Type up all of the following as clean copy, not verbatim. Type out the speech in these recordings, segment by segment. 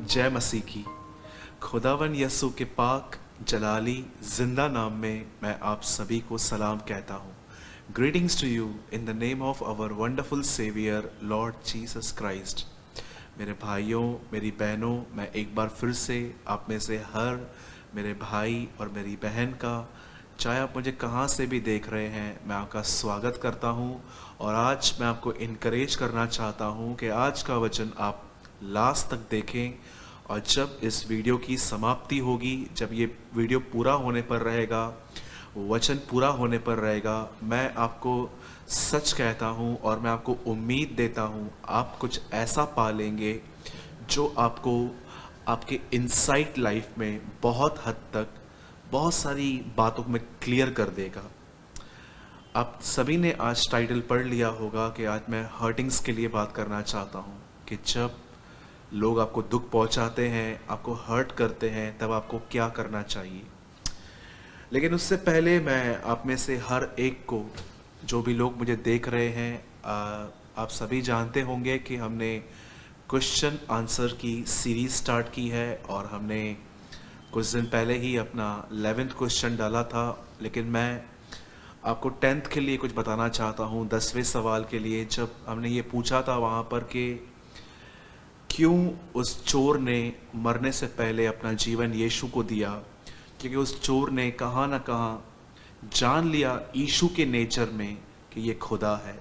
जय मसीह की। खुदावन यसु के पाक जलाली जिंदा नाम में मैं आप सभी को सलाम कहता हूँ। Greetings to you in the name of our wonderful saviour Lord Jesus Christ. मेरे भाइयों, मेरी बहनों, मैं एक बार फिर से आप में से हर मेरे भाई और मेरी बहन का, चाहे आप मुझे कहाँ से भी देख रहे हैं, मैं आपका स्वागत करता हूँ। और आज मैं आपको इनकरेज करना चाहता हूँ कि आज का वचन आप लास्ट तक देखें, और जब इस वीडियो की समाप्ति होगी, जब ये वीडियो पूरा होने पर रहेगा, वचन पूरा होने पर रहेगा, मैं आपको सच कहता हूँ और मैं आपको उम्मीद देता हूँ आप कुछ ऐसा पा लेंगे जो आपको आपके इनसाइट लाइफ में बहुत हद तक बहुत सारी बातों में क्लियर कर देगा। आप सभी ने आज टाइटल पढ़ लिया होगा कि आज मैं हर्टिंग्स के लिए बात करना चाहता हूँ कि जब लोग आपको दुख पहुंचाते हैं, आपको हर्ट करते हैं, तब आपको क्या करना चाहिए। लेकिन उससे पहले मैं आप में से हर एक को, जो भी लोग मुझे देख रहे हैं, आप सभी जानते होंगे कि हमने क्वेश्चन आंसर की सीरीज स्टार्ट की है और हमने कुछ दिन पहले ही अपना 11th क्वेश्चन डाला था। लेकिन मैं आपको 10th के लिए कुछ बताना चाहता हूँ। 10वें सवाल के लिए जब हमने ये पूछा था वहाँ पर कि क्यों उस चोर ने मरने से पहले अपना जीवन यीशु को दिया, क्योंकि उस चोर ने कहाँ ना कहाँ जान लिया यीशु के नेचर में कि ये खुदा है।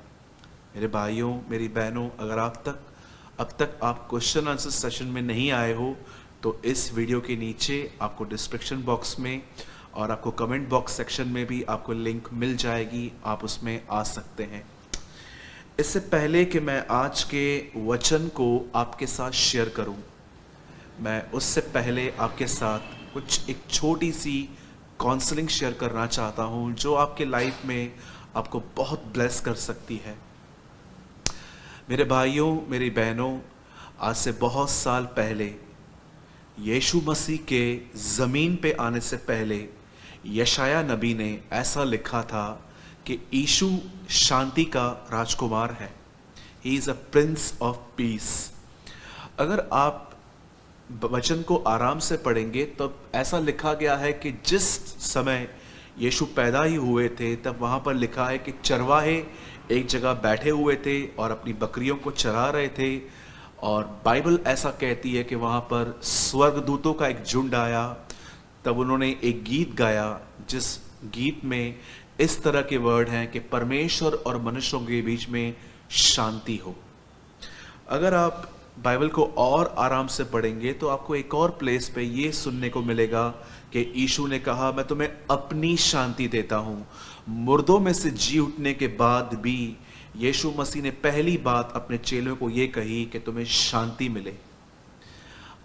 मेरे भाइयों, मेरी बहनों, अगर अब तक आप क्वेश्चन आंसर सेशन में नहीं आए हो तो इस वीडियो के नीचे आपको डिस्क्रिप्शन बॉक्स में और आपको कमेंट बॉक्स सेक्शन में भी आपको लिंक मिल जाएगी, आप उसमें आ सकते हैं। इससे पहले कि मैं आज के वचन को आपके साथ शेयर करूं, मैं उससे पहले आपके साथ कुछ एक छोटी सी काउंसलिंग शेयर करना चाहता हूं जो आपके लाइफ में आपको बहुत ब्लेस कर सकती है। मेरे भाइयों, मेरी बहनों, आज से बहुत साल पहले यीशु मसीह के ज़मीन पे आने से पहले यशाया नबी ने ऐसा लिखा था कि यीशु शांति का राजकुमार है। He is a prince of peace. अगर आप वचन को आराम से पढ़ेंगे तो ऐसा लिखा गया है कि जिस समय यीशु पैदा ही हुए थे तब वहाँ पर लिखा है कि चरवाहे एक जगह बैठे हुए थे और अपनी बकरियों को चरा रहे थे। और बाइबल ऐसा कहती है कि वहाँ पर स्वर्गदूतों का एक झुंड आया। तब उन्होंने एक गीत गाया जिस गीत में इस तरह के वर्ड हैं कि परमेश्वर और मनुष्यों के बीच में शांति हो। अगर आप बाइबल को और आराम से पढ़ेंगे तो आपको एक और प्लेस पे ये सुनने को मिलेगा कि यीशु ने कहा, मैं तुम्हें अपनी शांति देता हूँ। मुर्दों में से जी उठने के बाद भी यीशु मसीह ने पहली बात अपने चेलों को ये कही कि तुम्हें शांति मिले।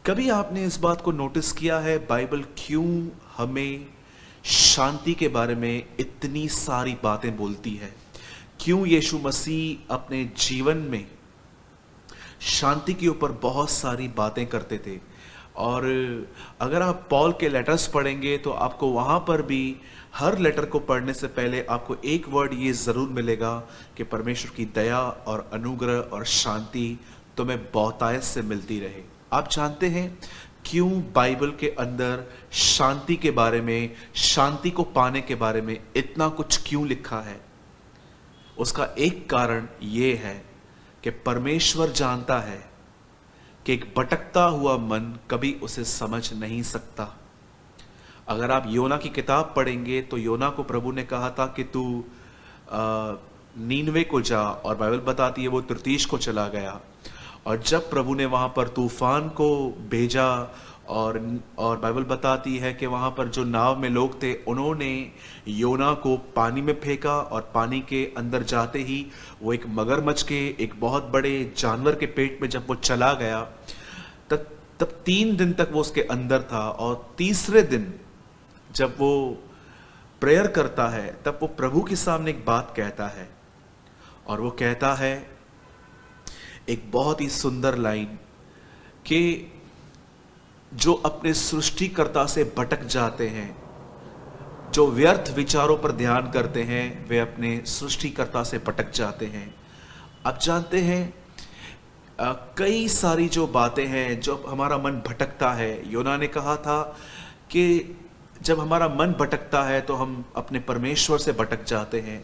कभी आपने इस बात को नोटिस किया है बाइबल क्यों हमें शांति के बारे में इतनी सारी बातें बोलती है? क्यों यीशु मसीह अपने जीवन में शांति के ऊपर बहुत सारी बातें करते थे? और अगर आप पॉल के लेटर्स पढ़ेंगे तो आपको वहाँ पर भी हर लेटर को पढ़ने से पहले आपको एक वर्ड ये ज़रूर मिलेगा कि परमेश्वर की दया और अनुग्रह और शांति तुम्हें बहुतायत से मिलती रहे। आप जानते हैं क्यों बाइबल के अंदर शांति के बारे में, शांति को पाने के बारे में इतना कुछ क्यों लिखा है? उसका एक कारण ये है कि परमेश्वर जानता है कि एक भटकता हुआ मन कभी उसे समझ नहीं सकता। अगर आप योना की किताब पढ़ेंगे तो योना को प्रभु ने कहा था कि तू नीनवे को जा, और बाइबल बताती है वो तर्तीश को चला गया। और जब प्रभु ने वहाँ पर तूफान को भेजा और बाइबल बताती है कि वहाँ पर जो नाव में लोग थे उन्होंने योना को पानी में फेंका, और पानी के अंदर जाते ही वो एक मगरमच्छ के, एक बहुत बड़े जानवर के पेट में जब वो चला गया तब 3 दिन तक वो उसके अंदर था। और तीसरे दिन जब वो प्रेयर करता है तब वो प्रभु के सामने एक बात कहता है, और वो कहता है एक बहुत ही सुंदर लाइन कि जो अपने सृष्टिकर्ता से भटक जाते हैं, जो व्यर्थ विचारों पर ध्यान करते हैं, वे अपने सृष्टिकर्ता से भटक जाते हैं। आप जानते हैं कई सारी जो बातें हैं, जब हमारा मन भटकता है, योना ने कहा था कि जब हमारा मन भटकता है तो हम अपने परमेश्वर से भटक जाते हैं।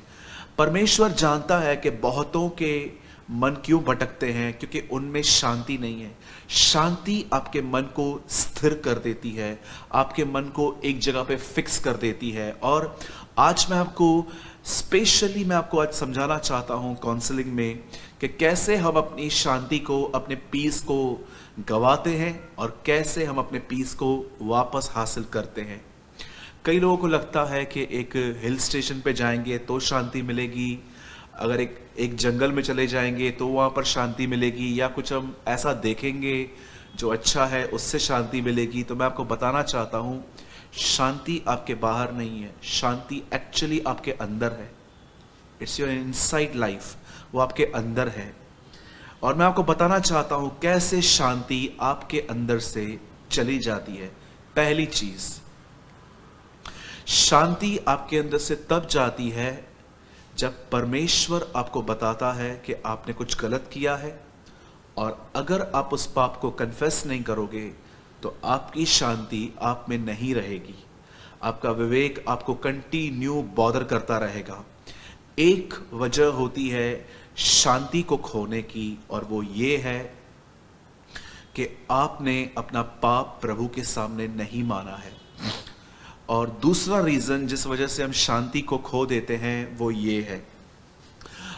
परमेश्वर जानता है कि बहुतों के मन क्यों भटकते हैं, क्योंकि उनमें शांति नहीं है। शांति आपके मन को स्थिर कर देती है, आपके मन को एक जगह पे फिक्स कर देती है। और आज मैं आपको आज समझाना चाहता हूं काउंसलिंग में कि कैसे हम अपनी शांति को, अपने पीस को गवाते हैं और कैसे हम अपने पीस को वापस हासिल करते हैं। कई लोगों को लगता है कि एक हिल स्टेशन पे जाएंगे तो शांति मिलेगी, अगर एक जंगल में चले जाएंगे तो वहाँ पर शांति मिलेगी, या कुछ हम ऐसा देखेंगे जो अच्छा है उससे शांति मिलेगी। तो मैं आपको बताना चाहता हूँ, शांति आपके बाहर नहीं है, शांति एक्चुअली आपके अंदर है। इट्स योर इनसाइड लाइफ, वो आपके अंदर है। और मैं आपको बताना चाहता हूँ कैसे शांति आपके अंदर से चली जाती है। पहली चीज, शांति आपके अंदर से तब जाती है जब परमेश्वर आपको बताता है कि आपने कुछ गलत किया है, और अगर आप उस पाप को कन्फेस नहीं करोगे तो आपकी शांति आप में नहीं रहेगी। आपका विवेक आपको कंटिन्यू बॉदर करता रहेगा। एक वजह होती है शांति को खोने की, और वो ये है कि आपने अपना पाप प्रभु के सामने नहीं माना है। और दूसरा रीजन जिस वजह से हम शांति को खो देते हैं वो ये है,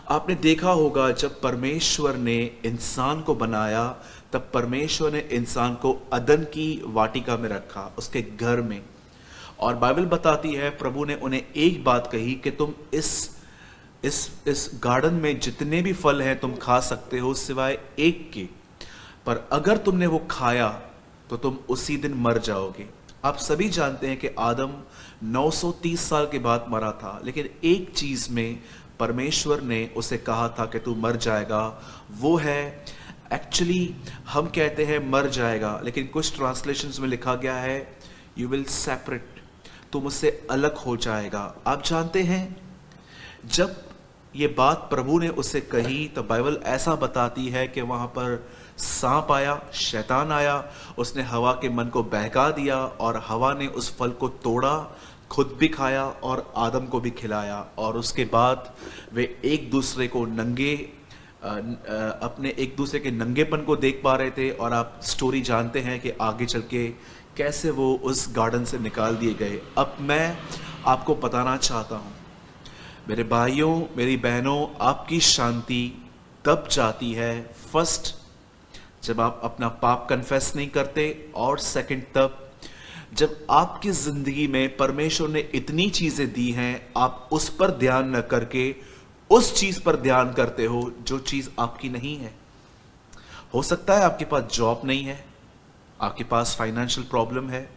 आपने देखा होगा जब परमेश्वर ने इंसान को बनाया तब परमेश्वर ने इंसान को अदन की वाटिका में रखा, उसके घर में। और बाइबल बताती है प्रभु ने उन्हें एक बात कही कि तुम इस गार्डन में जितने भी फल हैं तुम खा सकते हो सिवाय एक के, पर अगर तुमने वो खाया तो तुम उसी दिन मर जाओगे। आप सभी जानते हैं कि आदम 930 साल के बाद मरा था, लेकिन एक चीज में परमेश्वर ने उसे कहा था कि तू मर जाएगा, वो है, एक्चुअली हम कहते हैं मर जाएगा, लेकिन कुछ ट्रांसलेशंस में लिखा गया है यू विल सेपरेट, तुम उससे अलग हो जाएगा। आप जानते हैं जब ये बात प्रभु ने उसे कही तो बाइबल ऐसा बताती है कि वहां पर सांप आया, शैतान आया, उसने हवा के मन को बहका दिया और हवा ने उस फल को तोड़ा, खुद भी खाया और आदम को भी खिलाया। और उसके बाद वे एक दूसरे को अपने एक दूसरे के नंगेपन को देख पा रहे थे। और आप स्टोरी जानते हैं कि आगे चल के कैसे वो उस गार्डन से निकाल दिए गए। अब मैं आपको बताना चाहता हूँ मेरे भाइयों, मेरी बहनों, आपकी शांति तब जाती है फर्स्ट जब आप अपना पाप कन्फेस नहीं करते, और सेकंड तब जब आपकी जिंदगी में परमेश्वर ने इतनी चीजें दी हैं आप उस पर ध्यान न करके उस चीज पर ध्यान करते हो जो चीज आपकी नहीं है। हो सकता है आपके पास जॉब नहीं है, आपके पास फाइनेंशियल प्रॉब्लम है,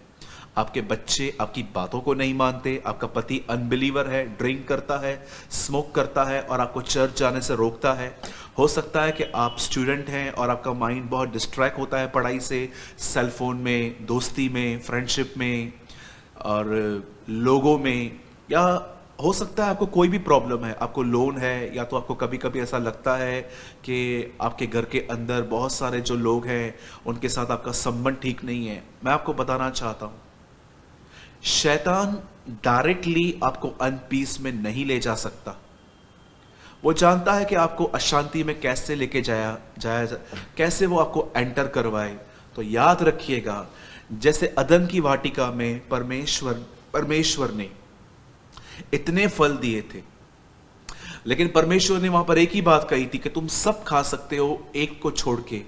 आपके बच्चे आपकी बातों को नहीं मानते, आपका पति अनबिलीवर है, ड्रिंक करता है, स्मोक करता है और आपको चर्च जाने से रोकता है। हो सकता है कि आप स्टूडेंट हैं और आपका माइंड बहुत डिस्ट्रैक्ट होता है पढ़ाई से, सेलफोन में, दोस्ती में, फ्रेंडशिप में और लोगों में। या हो सकता है आपको कोई भी प्रॉब्लम है, आपको लोन है, या तो आपको कभी कभी ऐसा लगता है कि आपके घर के अंदर बहुत सारे जो लोग हैं उनके साथ आपका संबंध ठीक नहीं है। मैं आपको बताना चाहता हूं शैतान डायरेक्टली आपको अनपीस में नहीं ले जा सकता। वो जानता है कि आपको अशांति में कैसे लेके जाया कैसे वो आपको एंटर करवाए। तो याद रखिएगा, जैसे अदन की वाटिका में परमेश्वर ने इतने फल दिए थे, लेकिन परमेश्वर ने वहां पर एक ही बात कही थी कि तुम सब खा सकते हो एक को छोड़ के,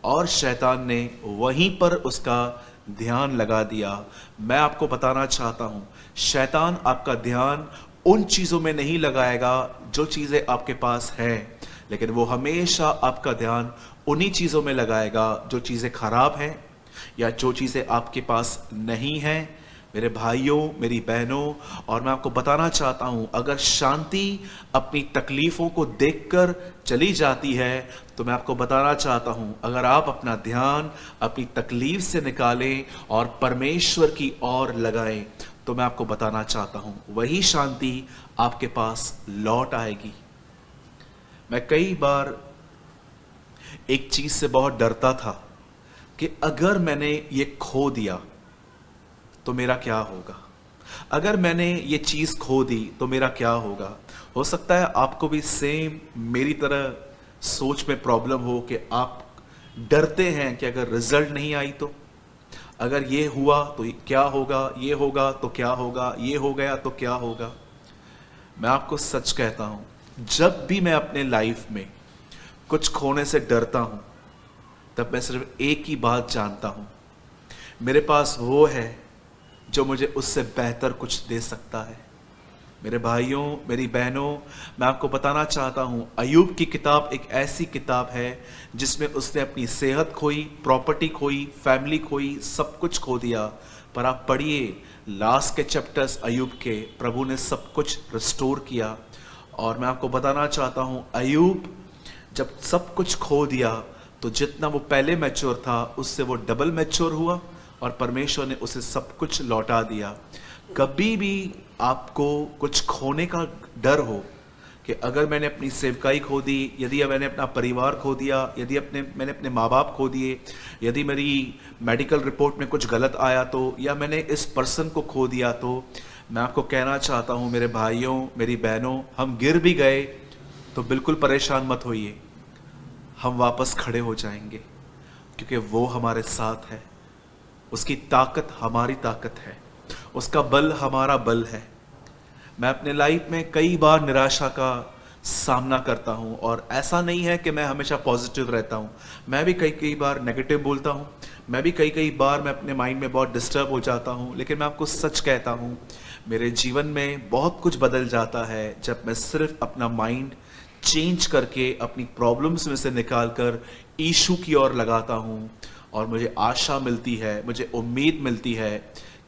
और शैतान ने वहीं पर उसका ध्यान लगा दिया। मैं आपको बताना चाहता हूं शैतान आपका ध्यान उन चीजों में नहीं लगाएगा जो चीजें आपके पास हैं, लेकिन वो हमेशा आपका ध्यान उन्हीं चीजों में लगाएगा जो चीजें खराब हैं या जो चीजें आपके पास नहीं हैं। मेरे भाइयों, मेरी बहनों, और मैं आपको बताना चाहता हूं अगर शांति अपनी तकलीफों को देखकर चली जाती है तो मैं आपको बताना चाहता हूं अगर आप अपना ध्यान अपनी तकलीफ से निकालें और परमेश्वर की ओर लगाएं तो मैं आपको बताना चाहता हूं वही शांति आपके पास लौट आएगी। मैं कई बार एक चीज से बहुत डरता था कि अगर मैंने ये खो दिया तो मेरा क्या होगा, अगर मैंने ये चीज खो दी तो मेरा क्या होगा। हो सकता है आपको भी सेम मेरी तरह सोच में प्रॉब्लम हो कि आप डरते हैं कि अगर रिजल्ट नहीं आई तो, अगर ये हुआ तो क्या होगा, ये होगा तो क्या होगा, ये हो गया तो क्या होगा। मैं आपको सच कहता हूं, जब भी मैं अपने लाइफ में कुछ खोने से डरता हूं तब मैं सिर्फ एक ही बात जानता हूं, मेरे पास वो है जो मुझे उससे बेहतर कुछ दे सकता है। मेरे भाइयों, मेरी बहनों, मैं आपको बताना चाहता हूं, अय्यूब की किताब एक ऐसी किताब है जिसमें उसने अपनी सेहत खोई, प्रॉपर्टी खोई, फैमिली खोई, सब कुछ खो दिया। पर आप पढ़िए लास्ट के चैप्टर्स अय्यूब के, प्रभु ने सब कुछ रिस्टोर किया। और मैं आपको बताना चाहता हूं, अय्यूब जब सब कुछ खो दिया तो जितना वो पहले मैच्योर था उससे वो डबल मैच्योर हुआ और परमेश्वर ने उसे सब कुछ लौटा दिया। कभी भी आपको कुछ खोने का डर हो कि अगर मैंने अपनी सेवकाई खो दी, यदि मैंने अपना परिवार खो दिया, यदि मैंने अपने माँ बाप खो दिए, यदि मेरी मेडिकल रिपोर्ट में कुछ गलत आया तो, या मैंने इस पर्सन को खो दिया तो, मैं आपको कहना चाहता हूँ मेरे भाइयों, मेरी बहनों, हम गिर भी गए तो बिल्कुल परेशान मत होइए, हम वापस खड़े हो जाएंगे क्योंकि वो हमारे साथ है। उसकी ताकत हमारी ताकत है, उसका बल हमारा बल है। मैं अपने लाइफ में कई बार निराशा का सामना करता हूं और ऐसा नहीं है कि मैं हमेशा पॉजिटिव रहता हूं, मैं भी कई बार नेगेटिव बोलता हूं, मैं भी कई बार मैं अपने माइंड में बहुत डिस्टर्ब हो जाता हूं। लेकिन मैं आपको सच कहता हूं, मेरे जीवन में बहुत कुछ बदल जाता है जब मैं सिर्फ अपना माइंड चेंज करके अपनी प्रॉब्लम्स में से निकाल कर यीशु की ओर लगाता हूं और मुझे आशा मिलती है, मुझे उम्मीद मिलती है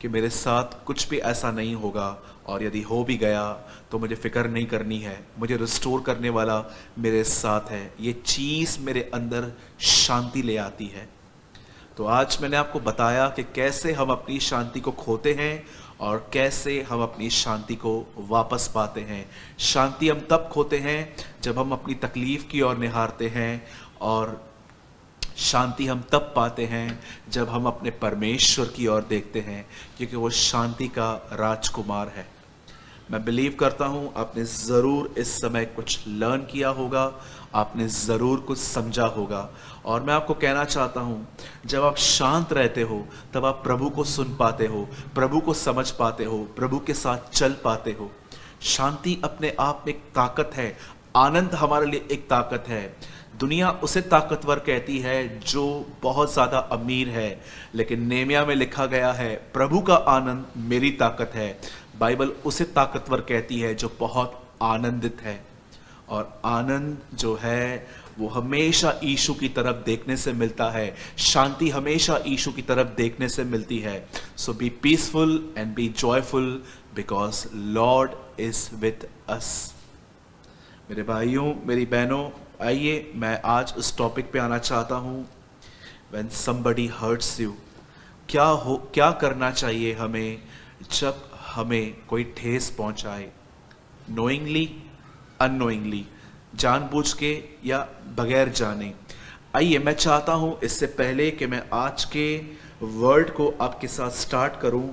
कि मेरे साथ कुछ भी ऐसा नहीं होगा, और यदि हो भी गया तो मुझे फिक्र नहीं करनी है, मुझे रिस्टोर करने वाला मेरे साथ है। ये चीज़ मेरे अंदर शांति ले आती है। तो आज मैंने आपको बताया कि कैसे हम अपनी शांति को खोते हैं और कैसे हम अपनी शांति को वापस पाते हैं। शांति हम तब खोते हैं जब हम अपनी तकलीफ की ओर निहारते हैं, और शांति हम तब पाते हैं जब हम अपने परमेश्वर की ओर देखते हैं, क्योंकि वो शांति का राजकुमार है। मैं बिलीव करता हूं आपने ज़रूर इस समय कुछ लर्न किया होगा, आपने ज़रूर कुछ समझा होगा। और मैं आपको कहना चाहता हूं, जब आप शांत रहते हो तब आप प्रभु को सुन पाते हो, प्रभु को समझ पाते हो, प्रभु के साथ चल पाते हो। शांति अपने आप में एक ताकत है, आनंद हमारे लिए एक ताकत है। दुनिया उसे ताकतवर कहती है जो बहुत ज़्यादा अमीर है, लेकिन नेमिया में लिखा गया है प्रभु का आनंद मेरी ताकत है। बाइबल उसे ताकतवर कहती है जो बहुत आनंदित है, और आनंद जो है वो हमेशा यीशु की तरफ देखने से मिलता है, शांति हमेशा यीशु की तरफ देखने से मिलती है। So be peaceful and be joyful because Lord is with us. मेरे भाइयों, मेरी बहनों, आइए मैं आज उस टॉपिक पे आना चाहता हूँ, व्हेन समबडी हर्ट्स यू। क्या करना चाहिए हमें जब हमें कोई ठेस पहुंचाए, नोइंगली, अननोइंगली, जानबूझ के या बगैर जाने। आइए, मैं चाहता हूं इससे पहले कि मैं आज के वर्ड को आपके साथ स्टार्ट करूं,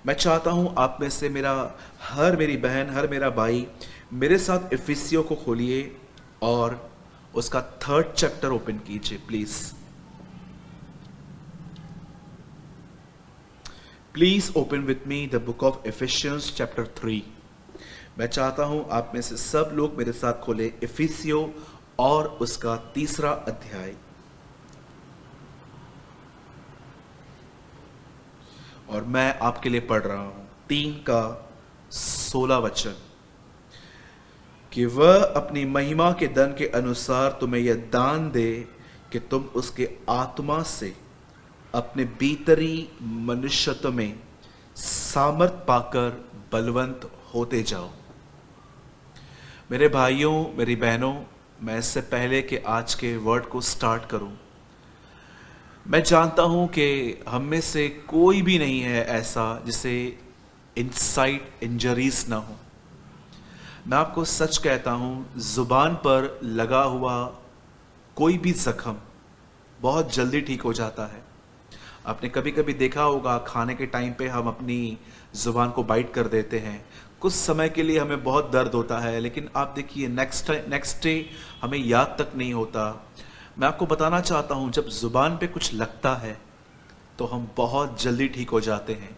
मैं चाहता हूं आप में से मेरी बहन, हर मेरा भाई मेरे साथ इफिसियों को खोलिए और उसका 3rd चैप्टर ओपन कीजिए please open with me the book of efficiency chapter 3। मैं चाहता हूं आप में से सब लोग मेरे साथ खोले इफिसियो और उसका 3रा अध्याय। और मैं आपके लिए पढ़ रहा हूं 3 का 16 वचन, कि वह अपनी महिमा के धन के अनुसार तुम्हें यह दान दे कि तुम उसके आत्मा से अपने भीतरी मनुष्यत्व में सामर्थ पाकर बलवंत होते जाओ। मेरे भाइयों, मेरी बहनों, मैं इससे पहले कि आज के वर्ड को स्टार्ट करूं, मैं जानता हूं कि हम में से कोई भी नहीं है ऐसा जिसे इनसाइड इंजरीज ना हो। मैं आपको सच कहता हूं, जुबान पर लगा हुआ कोई भी जख्म बहुत जल्दी ठीक हो जाता है। आपने कभी कभी देखा होगा, खाने के टाइम पे हम अपनी ज़ुबान को बाइट कर देते हैं, कुछ समय के लिए हमें बहुत दर्द होता है, लेकिन आप देखिए नेक्स्ट डे हमें याद तक नहीं होता। मैं आपको बताना चाहता हूँ, जब ज़ुबान पे कुछ लगता है तो हम बहुत जल्दी ठीक हो जाते हैं।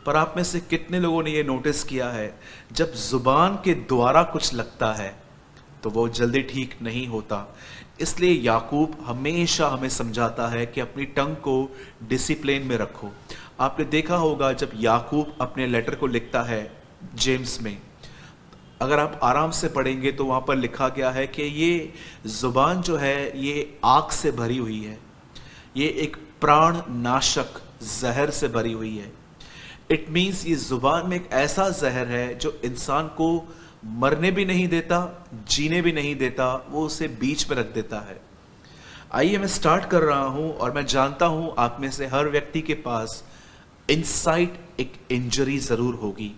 पर आप में से कितने लोगों ने ये नोटिस किया है, जब ज़ुबान के द्वारा कुछ लगता है तो वो जल्दी ठीक नहीं होता। इसलिए याकूब हमेशा हमें समझाता है कि अपनी टंग को डिसिप्लिन में रखो। आपने देखा होगा, जब याकूब अपने लेटर को लिखता है जेम्स में, अगर आप आराम से पढ़ेंगे तो वहाँ पर लिखा गया है कि ये ज़ुबान जो है ये आग से भरी हुई है, ये एक प्राण नाशक जहर से भरी हुई है। इट मीन्स ये ज़ुबान में एक ऐसा जहर है जो इंसान को मरने भी नहीं देता, जीने भी नहीं देता, वो उसे बीच में रख देता है। आइए मैं स्टार्ट कर रहा हूं, और मैं जानता हूं आप में से हर व्यक्ति के पास इनसाइड एक इंजरी जरूर होगी,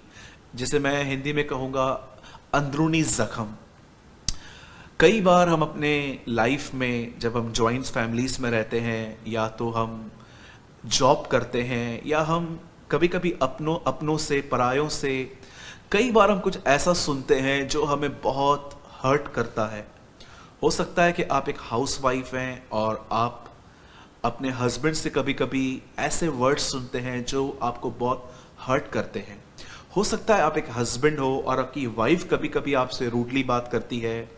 जिसे मैं हिंदी में कहूंगा अंदरूनी जख्म। कई बार हम अपने लाइफ में, जब हम जॉइंट फैमिलीज में रहते हैं, या तो हम जॉब करते हैं, या हम कभी कभी अपनों से, परायों से, कई बार हम कुछ ऐसा सुनते हैं जो हमें बहुत हर्ट करता है। हो सकता है कि आप एक हाउसवाइफ हैं और आप अपने हस्बैंड से कभी कभी ऐसे वर्ड्स सुनते हैं जो आपको बहुत हर्ट करते हैं। हो सकता है आप एक हस्बैंड हो और आपकी वाइफ कभी कभी आपसे रूडली बात करती है,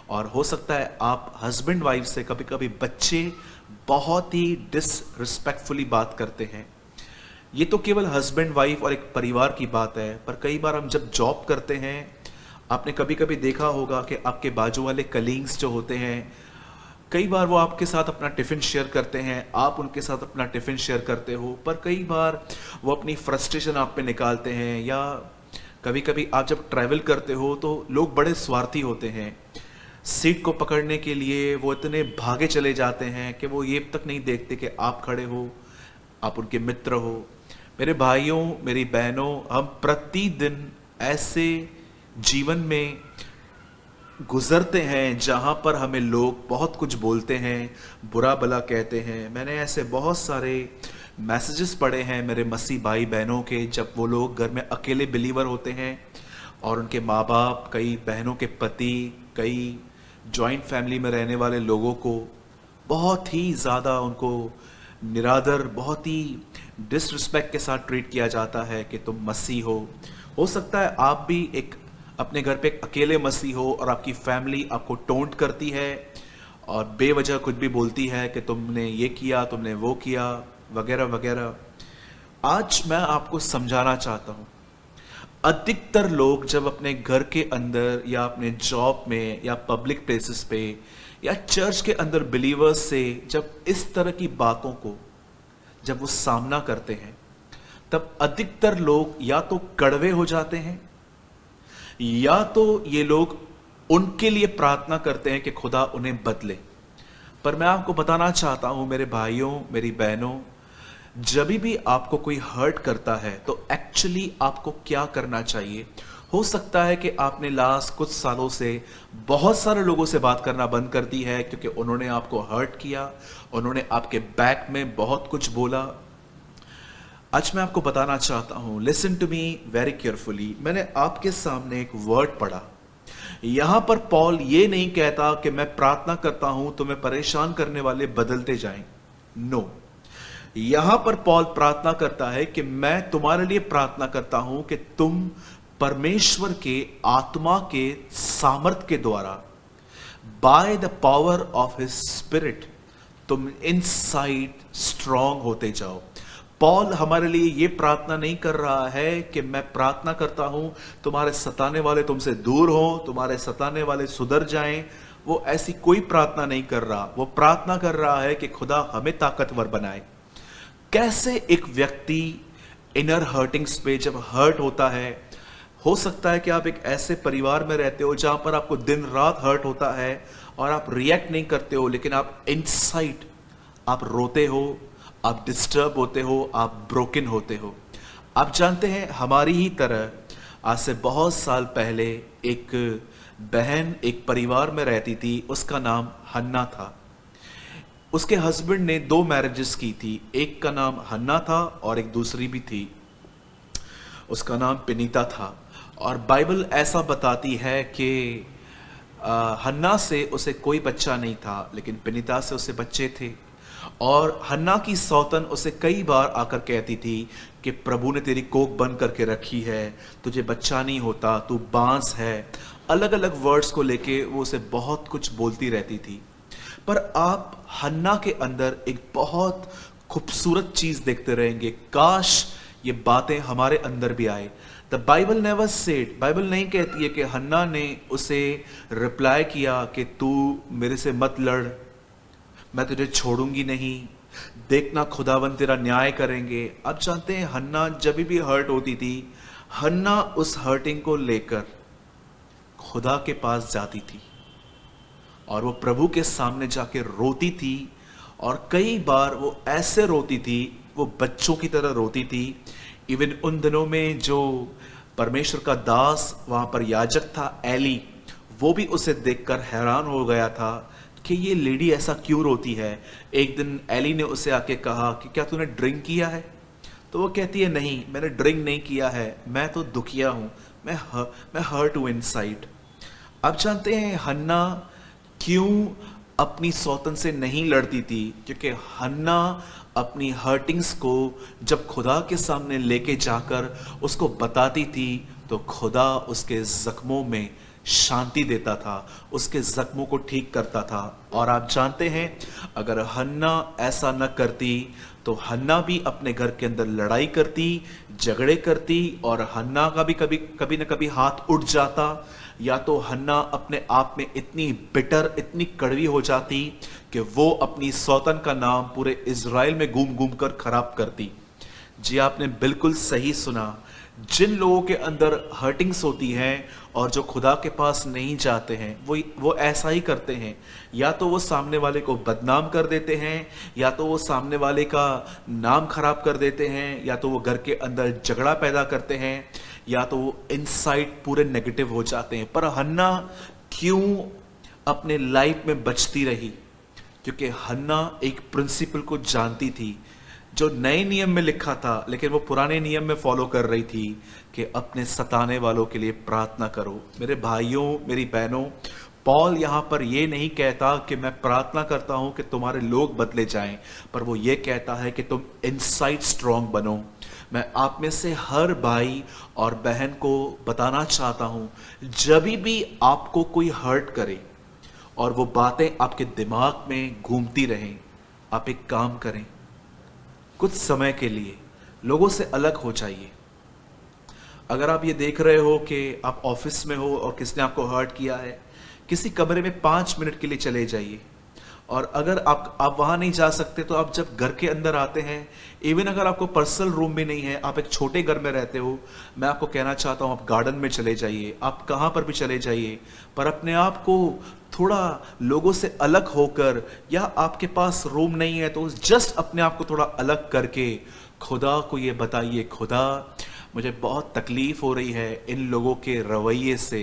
और हो सकता है आप हस्बैंड वाइफ से कभी कभी बच्चे बहुत ही डिसरिस्पेक्टफुली बात करते हैं। ये तो केवल हस्बैंड वाइफ और एक परिवार की बात है, पर कई बार हम जब जॉब करते हैं, आपने कभी कभी देखा होगा कि आपके बाजू वाले कलीग्स जो होते हैं, कई बार वो आपके साथ अपना टिफ़िन शेयर करते हैं, आप उनके साथ अपना टिफ़िन शेयर करते हो, पर कई बार वो अपनी फ्रस्ट्रेशन आप पे निकालते हैं। या कभी कभी आप जब ट्रैवल करते हो तो लोग बड़े स्वार्थी होते हैं, सीट को पकड़ने के लिए वो इतने भागे चले जाते हैं कि वो ये तक नहीं देखते कि आप खड़े हो, आप उनके मित्र हो। मेरे भाइयों, मेरी बहनों, हम प्रतिदिन ऐसे जीवन में गुजरते हैं जहां पर हमें लोग बहुत कुछ बोलते हैं, बुरा भला कहते हैं। मैंने ऐसे बहुत सारे मैसेजेस पढ़े हैं मेरे मसीह भाई बहनों के, जब वो लोग घर में अकेले बिलीवर होते हैं और उनके माँ बाप, कई बहनों के पति, कई जॉइंट फैमिली में रहने वाले लोगों को बहुत ही ज़्यादा उनको निरादर, बहुत ही डिसरिस्पेक्ट के साथ ट्रीट किया जाता है कि तुम मसीह हो। हो सकता है आप भी एक अपने घर पे एक अकेले मसीह हो और आपकी फैमिली आपको टोंट करती है और बेवजह कुछ भी बोलती है कि तुमने ये किया, तुमने वो किया, वगैरह वगैरह। आज मैं आपको समझाना चाहता हूँ, अधिकतर लोग जब अपने घर के अंदर या अपने जॉब में या पब्लिक प्लेसेस पे या चर्च के अंदर बिलीवर्स से जब इस तरह की बातों को जब वो सामना करते हैं, तब अधिकतर लोग या तो कड़वे हो जाते हैं, या तो ये लोग उनके लिए प्रार्थना करते हैं कि खुदा उन्हें बदले। पर मैं आपको बताना चाहता हूं मेरे भाइयों, मेरी बहनों, जब भी आपको कोई हर्ट करता है तो एक्चुअली आपको क्या करना चाहिए। हो सकता है कि आपने लास्ट कुछ सालों से बहुत सारे लोगों से बात करना बंद कर दी है क्योंकि उन्होंने आपको हर्ट किया, उन्होंने आपके बैक में बहुत कुछ बोला। आज मैं आपको बताना चाहता हूं, listen to me very carefully. मैंने आपके सामने एक वर्ड पढ़ा। यहां पर पॉल ये नहीं कहता कि मैं प्रार्थना करता हूं तो मैं परेशान करने वाले बदलते जाएं। नो, यहां पर पॉल प्रार्थना करता है कि मैं तुम्हारे लिए प्रार्थना करता हूं कि तुम परमेश्वर के आत्मा के सामर्थ के द्वारा, by the power of his spirit, तुम इनसाइड स्ट्रांग होते जाओ। पॉल हमारे लिए ये प्रार्थना नहीं कर रहा है कि मैं प्रार्थना करता हूं तुम्हारे सताने वाले तुमसे दूर हो, तुम्हारे सताने वाले सुधर जाएं। वो ऐसी कोई प्रार्थना नहीं कर रहा। वो प्रार्थना कर रहा है कि खुदा हमें ताकतवर बनाए। कैसे एक व्यक्ति इनर हर्टिंग्स पे जब हर्ट होता है, हो सकता है कि आप एक ऐसे परिवार में रहते हो जहां पर आपको दिन रात हर्ट होता है और आप रिएक्ट नहीं करते हो, लेकिन आप इनसाइड आप रोते हो, आप डिस्टर्ब होते हो, आप ब्रोकन होते हो। आप जानते हैं, हमारी ही तरह आज से बहुत साल पहले एक बहन एक परिवार में रहती थी, उसका नाम हन्ना था। उसके हस्बैंड ने 2 मैरिजेस की थी। एक का नाम हन्ना था और एक दूसरी भी थी, उसका नाम पिनीता था। और बाइबल ऐसा बताती है कि हन्ना से उसे कोई बच्चा नहीं था, लेकिन पिनीता से उसे बच्चे थे। और हन्ना की सौतन उसे कई बार आकर कहती थी कि प्रभु ने तेरी कोख बंद करके रखी है, तुझे बच्चा नहीं होता, तू बांस है। अलग अलग वर्ड्स को लेके वो उसे बहुत कुछ बोलती रहती थी। पर आप हन्ना के अंदर एक बहुत खूबसूरत चीज देखते रहेंगे। काश ये बातें हमारे अंदर भी आए। The Bible never said, Bible नहीं कहती है कि हन्ना ने उसे रिप्लाई किया कि तू मेरे से मत लड़, मैं तुझे छोड़ूंगी नहीं, देखना खुदावन तेरा न्याय करेंगे। आप जानते हैं हन्ना जब भी हर्ट होती थी, हन्ना उस हर्टिंग को लेकर खुदा के पास जाती थी और वो प्रभु के सामने जाके रोती थी। और कई बार वो ऐसे रोती थी, वो बच्चों की तरह रोती थी। इवन उन दिनों में जो परमेश्वर का दास वहां पर याजक था एली, वो भी उसे देखकर हैरान हो गया था कि ये लेडी ऐसा क्यों रोती है। एक दिन एली ने उसे आके कहा कि क्या तूने ड्रिंक किया है? तो वो कहती है नहीं, मैंने ड्रिंक नहीं किया है, मैं तो दुखिया हूं, मैं हर्ट हूं इनसाइड। आप जानते हैं हन्ना क्यों अपनी सौतन से नहीं लड़ती थी? क्योंकि हन्ना अपनी हर्टिंग्स को जब खुदा के सामने लेके जाकर उसको बताती थी, तो खुदा उसके जख्मों में शांति देता था, उसके जख्मों को ठीक करता था। और आप जानते हैं अगर हन्ना ऐसा न करती तो हन्ना भी अपने घर के अंदर लड़ाई करती, झगड़े करती, और हन्ना का भी कभी न कभी हाथ उठ जाता। या तो हन्ना अपने आप में इतनी बिटर, इतनी कड़वी हो जाती कि वो अपनी सौतन का नाम पूरे इज़राइल में घूम घूम कर खराब करती। जी आपने बिल्कुल सही सुना। जिन लोगों के अंदर हर्टिंग्स होती हैं और जो खुदा के पास नहीं जाते हैं, वो ऐसा ही करते हैं। या तो वो सामने वाले को बदनाम कर देते हैं, या तो वो सामने वाले का नाम खराब कर देते हैं, या तो वो घर के अंदर झगड़ा पैदा करते हैं, या तो वो इनसाइड पूरे नेगेटिव हो जाते हैं। पर हन्ना क्यों अपने लाइफ में बचती रही? क्योंकि हन्ना एक प्रिंसिपल को जानती थी जो नए नियम में लिखा था, लेकिन वो पुराने नियम में फॉलो कर रही थी कि अपने सताने वालों के लिए प्रार्थना करो। मेरे भाइयों, मेरी बहनों, पॉल यहां पर ये नहीं कहता कि मैं प्रार्थना करता हूं कि तुम्हारे लोग बदले जाएं, पर वो ये कहता है कि तुम इनसाइड स्ट्रांग बनो। मैं आप में से हर भाई और बहन को बताना चाहता हूं, जब भी आपको कोई हर्ट करे और वो बातें आपके दिमाग में घूमती रहें, आप एक काम करें, कुछ समय के लिए लोगों से अलग हो जाइए। अगर आप ये देख रहे हो कि आप ऑफिस में हो और किसने आपको हर्ट किया है, किसी कमरे में 5 मिनट के लिए चले जाइए। और अगर आप वहां नहीं जा सकते तो आप जब घर के अंदर आते हैं, इवन अगर आपको पर्सनल रूम भी नहीं है, आप एक छोटे घर में रहते हो, मैं आपको कहना चाहता हूं आप गार्डन में चले जाइए, आप कहां पर भी चले जाइए, पर अपने आप को थोड़ा लोगों से अलग होकर, या आपके पास रूम नहीं है तो जस्ट अपने आप को थोड़ा अलग करके खुदा को ये बताइए, खुदा मुझे बहुत तकलीफ हो रही है इन लोगों के रवैये से,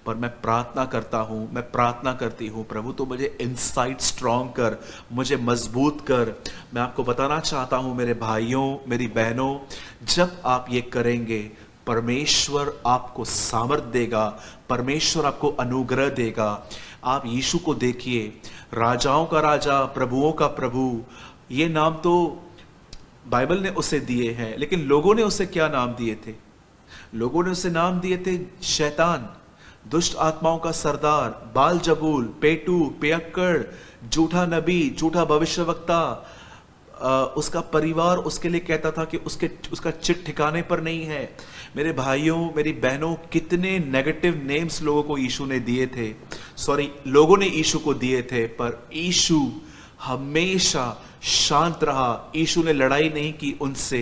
पर मैं प्रार्थना करता हूँ, मैं प्रार्थना करती हूँ प्रभु तो मुझे इनसाइड स्ट्रांग कर, मुझे मजबूत कर। मैं आपको बताना चाहता हूँ मेरे भाइयों, मेरी बहनों, जब आप ये करेंगे परमेश्वर आपको सामर्थ देगा, परमेश्वर आपको अनुग्रह देगा। आप यीशु को देखिए, राजाओं का राजा, प्रभुओं का प्रभु, ये नाम तो बाइबल ने उसे दिए हैं, लेकिन लोगों ने उसे क्या नाम दिए थे? लोगों ने उसे नाम दिए थे शैतान, दुष्ट आत्माओं का सरदार, बाल जबूल, पेटू, पियक्कड़, झूठा नबी, झूठा भविष्यवक्ता। उसका परिवार उसके लिए कहता था कि उसका चिट ठिकाने पर नहीं है। मेरे भाइयों, मेरी बहनों, कितने नेगेटिव नेम्स लोगों को यीशु ने दिए थे, लोगों ने यीशु को दिए थे, पर यीशु हमेशा शांत रहा। यीशु ने लड़ाई नहीं की उनसे।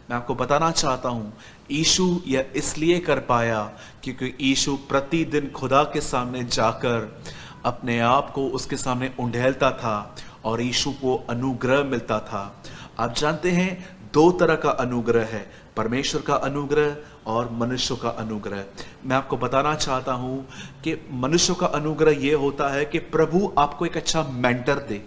मैं आपको बताना चाहता हूं, यीशु यह इसलिए कर पाया क्योंकि यीशु प्रतिदिन खुदा के सामने जाकर अपने आप को उसके सामने उंडेलता था और यीशु को अनुग्रह मिलता था। आप जानते हैं 2 तरह का अनुग्रह है, परमेश्वर का अनुग्रह और मनुष्य का अनुग्रह। मैं आपको बताना चाहता हूं कि मनुष्य का अनुग्रह यह होता है कि प्रभु आपको एक अच्छा मेंटर दे,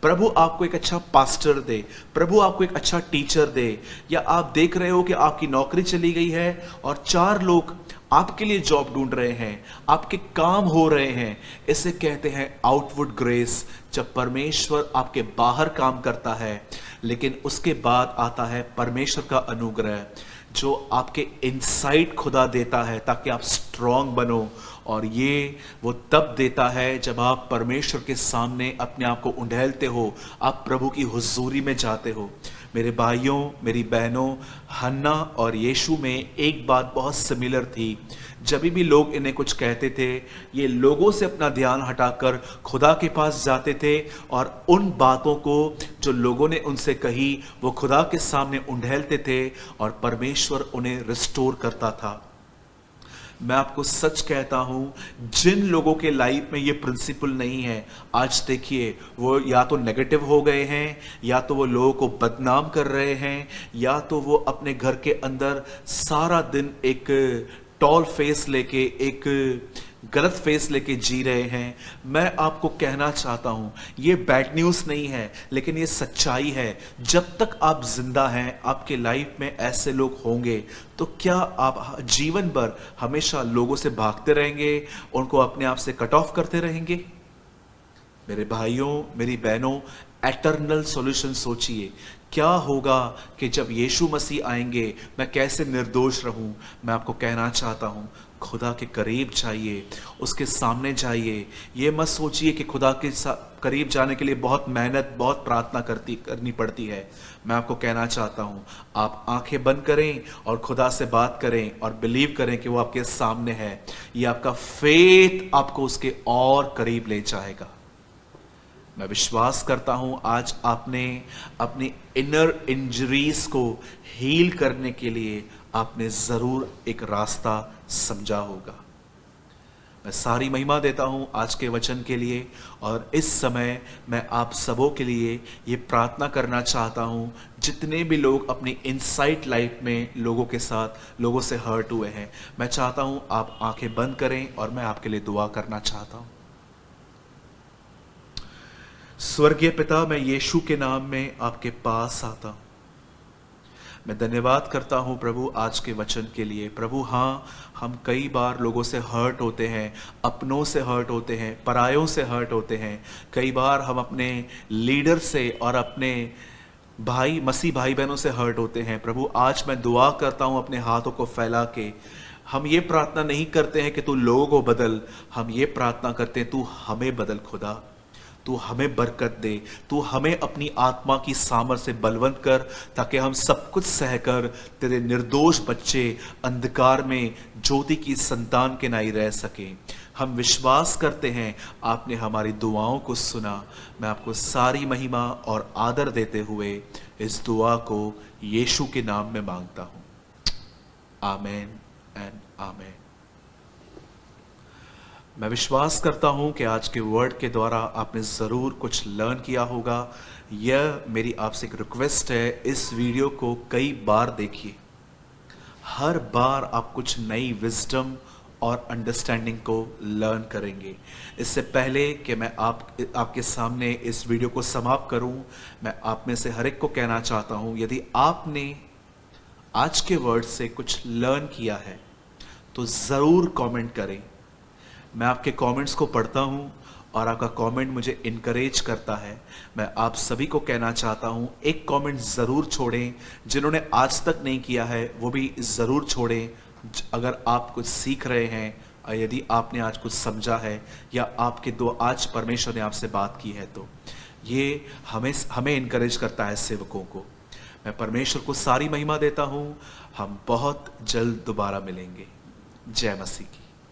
प्रभु आपको एक अच्छा पास्टर दे, प्रभु आपको एक अच्छा टीचर दे, या आप देख रहे हो कि आपकी नौकरी चली गई है और 4 लोग आपके लिए जॉब ढूंढ रहे हैं, आपके काम हो रहे हैं। इसे कहते हैं आउटवर्ड ग्रेस, जब परमेश्वर आपके बाहर काम करता है, लेकिन उसके बाद आता है परमेश्वर का अनुग्रह जो आपके इनसाइड खुदा देता है ताकि आप स्ट्रांग बनो। और ये वो तब देता है जब आप परमेश्वर के सामने अपने आप को उंडेलते हो, आप प्रभु की हुजूरी में जाते हो। मेरे भाइयों, मेरी बहनों, हन्ना और यीशु में एक बात बहुत सिमिलर थी। जब भी लोग इन्हें कुछ कहते थे, ये लोगों से अपना ध्यान हटाकर खुदा के पास जाते थे और उन बातों को जो लोगों ने उनसे कही वो खुदा के सामने उंडेलते थे और परमेश्वर उन्हें रिस्टोर करता था। मैं आपको सच कहता हूं, जिन लोगों के लाइफ में ये प्रिंसिपल नहीं है, आज देखिए वो या तो नेगेटिव हो गए हैं, या तो वो लोगों को बदनाम कर रहे हैं, या तो वो अपने घर के अंदर सारा दिन एक टॉल फेस लेके, एक गलत फेस लेके जी रहे हैं। मैं आपको कहना चाहता हूं, ये बैड न्यूज़ नहीं है, लेकिन ये सच्चाई है। जब तक आप जिंदा हैं, आपके लाइफ में ऐसे लोग होंगे। तो क्या आप जीवन भर हमेशा लोगों से भागते रहेंगे, उनको अपने आप से कट ऑफ करते रहेंगे? मेरे भाइयों, मेरी बहनों, एटर्नल सॉल्यूशन सोचिए। क्या होगा कि जब यीशु मसीह आएंगे, मैं कैसे निर्दोष रहूं? मैं आपको कहना चाहता हूं, खुदा के करीब जाइए, उसके सामने जाइए। ये मत सोचिए कि खुदा के करीब जाने के लिए बहुत मेहनत, बहुत प्रार्थना करनी पड़ती है। मैं आपको कहना चाहता हूं, आप आंखें बंद करें और खुदा से बात करें और बिलीव करें कि वो आपके सामने है। ये आपका फेथ आपको उसके और करीब ले जाएगा। मैं विश्वास करता हूं आज आपने अपनी इनर इंजरीज को हील करने के लिए आपने जरूर एक रास्ता समझा होगा। मैं सारी महिमा देता हूं आज के वचन के लिए, और इस समय मैं आप सबों के लिए ये प्रार्थना करना चाहता हूं, जितने भी लोग अपनी इनसाइड लाइफ में लोगों से हर्ट हुए हैं। मैं चाहता हूं आप आंखें बंद करें और मैं आपके लिए दुआ करना चाहता हूं। स्वर्गीय पिता, मैं यीशु के नाम में आपके पास आता हूं। मैं धन्यवाद करता हूं प्रभु आज के वचन के लिए। प्रभु हाँ, हम कई बार लोगों से हर्ट होते हैं, अपनों से हर्ट होते हैं, परायों से हर्ट होते हैं। कई बार हम अपने लीडर से और अपने मसीह भाई बहनों से हर्ट होते हैं। प्रभु आज मैं दुआ करता हूं अपने हाथों को फैला के। हम ये प्रार्थना नहीं करते हैं कि तू लोगों को बदल, हम ये प्रार्थना करते हैं तू हमें बदल खुदा। तू हमें बरकत दे, तू हमें अपनी आत्मा की सामर्थ से बलवंत कर, ताकि हम सब कुछ सहकर तेरे निर्दोष बच्चे अंधकार में ज्योति की संतान के नाई रह सके। हम विश्वास करते हैं आपने हमारी दुआओं को सुना। मैं आपको सारी महिमा और आदर देते हुए इस दुआ को यीशु के नाम में मांगता हूं। आमेन एंड आमेन। मैं विश्वास करता हूं कि आज के वर्ड के द्वारा आपने ज़रूर कुछ लर्न किया होगा। यह मेरी आपसे एक रिक्वेस्ट है, इस वीडियो को कई बार देखिए। हर बार आप कुछ नई विजडम और अंडरस्टैंडिंग को लर्न करेंगे। इससे पहले कि मैं आपके सामने इस वीडियो को समाप्त करूं, मैं आप में से हर एक को कहना चाहता हूं, यदि आपने आज के वर्ड से कुछ लर्न किया है तो ज़रूर कमेंट करें। मैं आपके कमेंट्स को पढ़ता हूं और आपका कमेंट मुझे इनकरेज करता है। मैं आप सभी को कहना चाहता हूं, एक कमेंट ज़रूर छोड़ें। जिन्होंने आज तक नहीं किया है वो भी ज़रूर छोड़ें। अगर आप कुछ सीख रहे हैं, यदि आपने आज कुछ समझा है, या आज परमेश्वर ने आपसे बात की है, तो ये हमें इनकरेज करता है सेवकों को। मैं परमेश्वर को सारी महिमा देता हूं। हम बहुत जल्द दोबारा मिलेंगे। जय मसीह की।